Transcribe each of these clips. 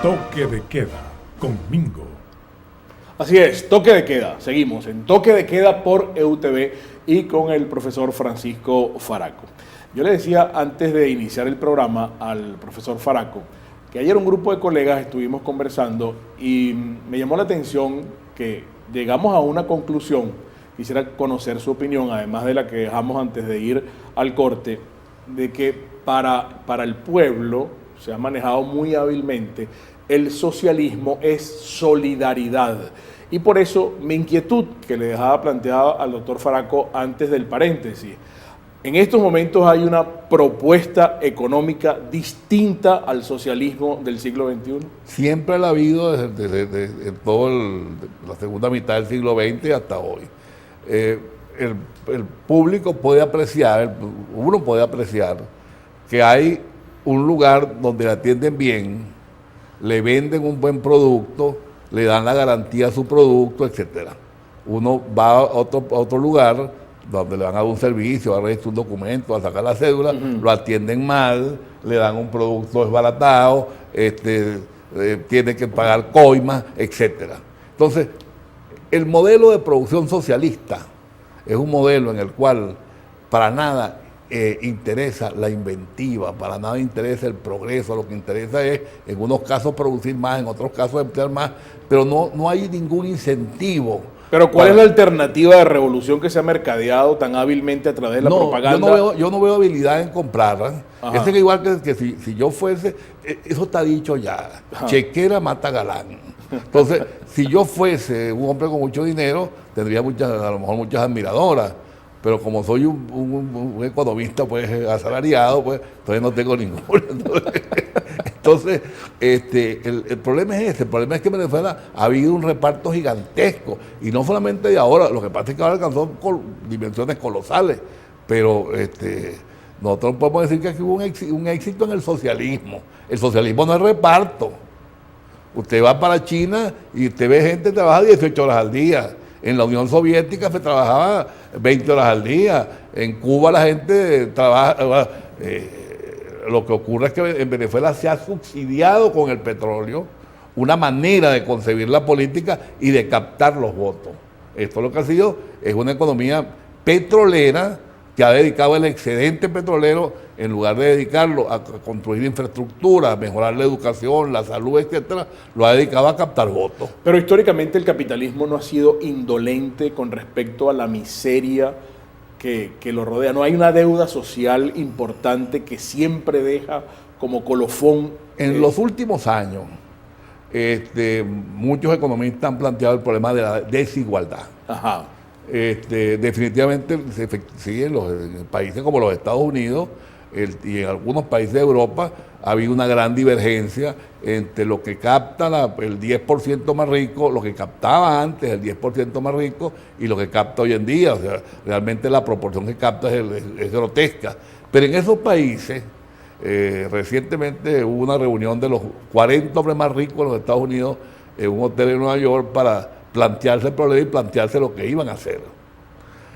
Toque de queda con Mingo. Así es, toque de queda. Seguimos en toque de queda por EUTV y con el profesor Francisco Faraco. Yo le decía antes de iniciar el programa al profesor Faraco que ayer un grupo de colegas estuvimos conversando y me llamó la atención que llegamos a una conclusión. Quisiera conocer su opinión, además de la que dejamos antes de ir al corte, de que para el pueblo se ha manejado muy hábilmente. El socialismo es solidaridad. Y por eso mi inquietud que le dejaba planteada al doctor Faraco antes del paréntesis. En estos momentos hay una propuesta económica distinta al socialismo del siglo XXI. Siempre la ha habido desde toda la segunda mitad del siglo XX hasta hoy. El público puede apreciar, uno puede apreciar que hay un lugar donde le atienden bien, le venden un buen producto, le dan la garantía a su producto, etcétera. Uno va a otro lugar donde le van a dar un servicio, a registrar un documento, a sacar la cédula, lo atienden mal, le dan un producto desbaratado, tiene que pagar coimas, etcétera. Entonces, el modelo de producción socialista es un modelo en el cual para nada interesa la inventiva, para nada interesa el progreso, lo que interesa es en unos casos producir más, en otros casos emplear más, pero no hay ningún incentivo. Pero ¿cuál es la alternativa de revolución que se ha mercadeado tan hábilmente a través de la propaganda? Yo no veo habilidad en comprarla. Es igual que si yo fuese, eso está dicho ya, chequera mata galán. Entonces, si yo fuese un hombre con mucho dinero, tendría a lo mejor muchas admiradoras. Pero como soy un economista pues asalariado, pues entonces no tengo ninguno. Entonces, el problema es ese. El problema es que en Venezuela ha habido un reparto gigantesco. Y no solamente de ahora, lo que pasa es que ahora alcanzó dimensiones colosales. Pero nosotros podemos decir que aquí hubo un éxito en el socialismo. El socialismo no es reparto. Usted va para China y usted ve gente que trabaja 18 horas al día. En la Unión Soviética se trabajaba 20 horas al día. En Cuba la gente trabaja. Lo que ocurre es que en Venezuela se ha subsidiado con el petróleo una manera de concebir la política y de captar los votos. Esto lo que ha sido es una economía petrolera que ha dedicado el excedente petrolero, en lugar de dedicarlo a construir infraestructura, a mejorar la educación, la salud, etcétera, lo ha dedicado a captar votos. Pero históricamente el capitalismo no ha sido indolente con respecto a la miseria que lo rodea. No hay una deuda social importante que siempre deja como colofón. En los últimos años, muchos economistas han planteado el problema de la desigualdad. Ajá. Definitivamente, sí, en países como los Estados Unidos y en algunos países de Europa ha habido una gran divergencia entre lo que capta el 10% más rico, lo que captaba antes el 10% más rico y lo que capta hoy en día. O sea, realmente la proporción que capta es grotesca. Pero en esos países, recientemente hubo una reunión de los 40 hombres más ricos de los Estados Unidos en un hotel en Nueva York para plantearse el problema y plantearse lo que iban a hacer.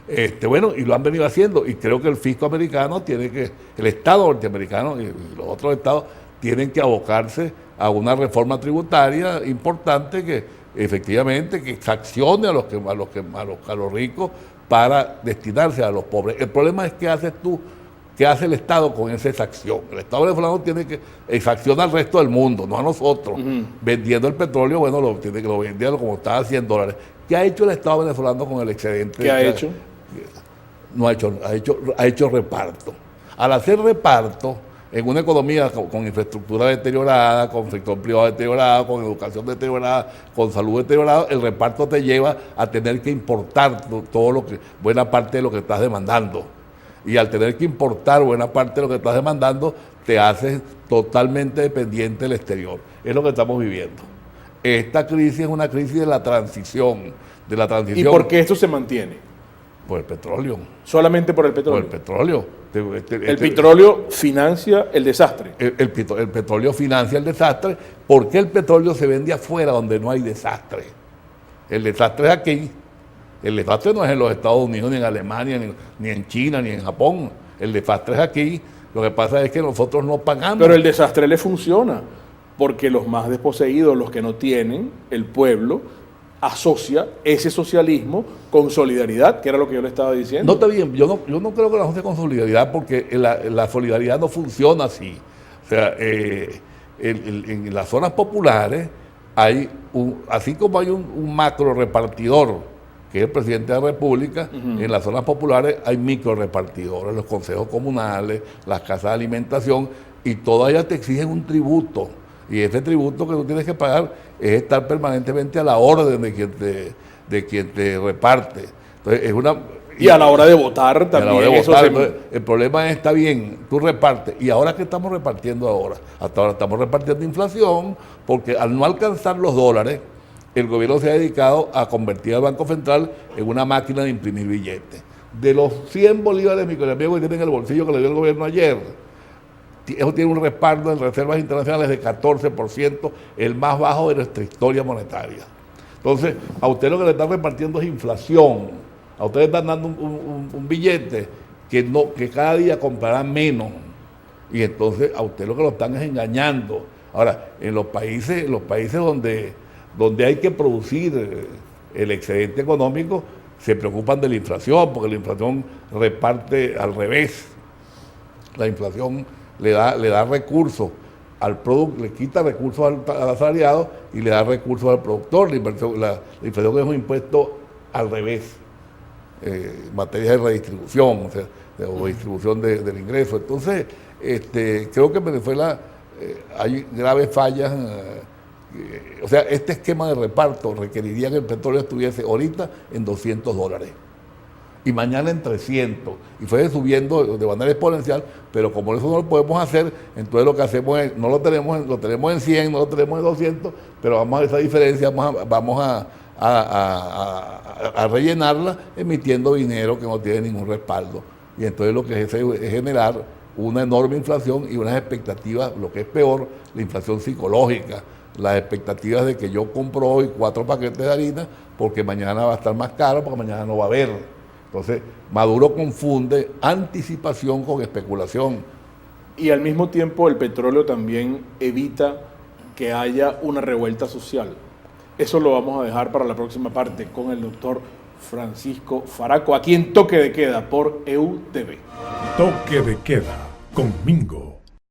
Y lo han venido haciendo, y creo que el fisco americano el Estado norteamericano y los otros estados tienen que abocarse a una reforma tributaria importante que efectivamente que sancione a los ricos para destinarse a los pobres. El problema es qué hace el Estado con esa exacción. El Estado venezolano tiene que exaccionar al resto del mundo, no a nosotros. Vendiendo el petróleo, tiene que lo vender como está a $100. ¿Qué ha hecho el Estado venezolano con el excedente? ¿Qué ha hecho? No ha hecho reparto. Al hacer reparto, en una economía con infraestructura deteriorada, con sector privado deteriorado, con educación deteriorada, con salud deteriorada, el reparto te lleva a tener que importar buena parte de lo que estás demandando. Y al tener que importar buena parte de lo que estás demandando, te haces totalmente dependiente del exterior. Es lo que estamos viviendo. Esta crisis es una crisis de la transición. ¿Y por qué esto se mantiene? Por el petróleo. ¿Solamente por el petróleo? Por el petróleo. El petróleo financia el desastre. El petróleo financia el desastre. ¿Por qué el petróleo se vende afuera donde no hay desastre? El desastre es aquí. El desastre no es en los Estados Unidos, ni en Alemania, ni en China, ni en Japón. El desastre es aquí. Lo que pasa es que nosotros no pagamos. Pero el desastre le funciona. porque los más desposeídos, los que no tienen, el pueblo, asocia ese socialismo con solidaridad, que era lo que yo le estaba diciendo. No, está bien, yo no creo que la asocie con solidaridad, porque la solidaridad no funciona así. O sea, en las zonas populares hay así como hay un macro repartidor, que es el presidente de la República, en las zonas populares hay micro repartidores, los consejos comunales, las casas de alimentación, y todas ellas te exigen un tributo. Y ese tributo que tú tienes que pagar es estar permanentemente a la orden de quien te reparte. Entonces, y a la hora de votar también. Entonces, el problema está bien, tú repartes. ¿Y ahora qué estamos repartiendo ahora? Hasta ahora estamos repartiendo inflación, porque al no alcanzar los dólares, el gobierno se ha dedicado a convertir al Banco Central en una máquina de imprimir billetes. De los 100 bolívares microamigos que tienen en el bolsillo que le dio el gobierno ayer, eso tiene un respaldo en reservas internacionales de 14%, el más bajo de nuestra historia monetaria. Entonces, a usted lo que le están repartiendo es inflación. A usted le están dando un billete que cada día comprará menos. Y entonces a usted lo que lo están es engañando. Ahora, en los países donde hay que producir el excedente económico, se preocupan de la inflación, porque la inflación reparte al revés. La inflación le da recursos al producto, le quita recursos al asalariado y le da recursos al productor. La inflación es un impuesto al revés, en materia de redistribución, o distribución del ingreso. Entonces, creo que en Venezuela hay graves fallas. O sea, este esquema de reparto requeriría que el petróleo estuviese ahorita en $200 y mañana en 300, y fue subiendo de manera exponencial, pero como eso no lo podemos hacer, entonces lo que hacemos es, lo tenemos en 100, no lo tenemos en 200, pero vamos a esa diferencia, vamos a rellenarla emitiendo dinero que no tiene ningún respaldo. Y entonces lo que es generar una enorme inflación y unas expectativas, lo que es peor, la inflación psicológica, las expectativas de que yo compro hoy 4 paquetes de harina porque mañana va a estar más caro, porque mañana no va a haber. Entonces, Maduro confunde anticipación con especulación. Y al mismo tiempo el petróleo también evita que haya una revuelta social. Eso lo vamos a dejar para la próxima parte con el doctor Francisco Faraco, aquí en Toque de Queda por EUTV. Toque de Queda con Mingo.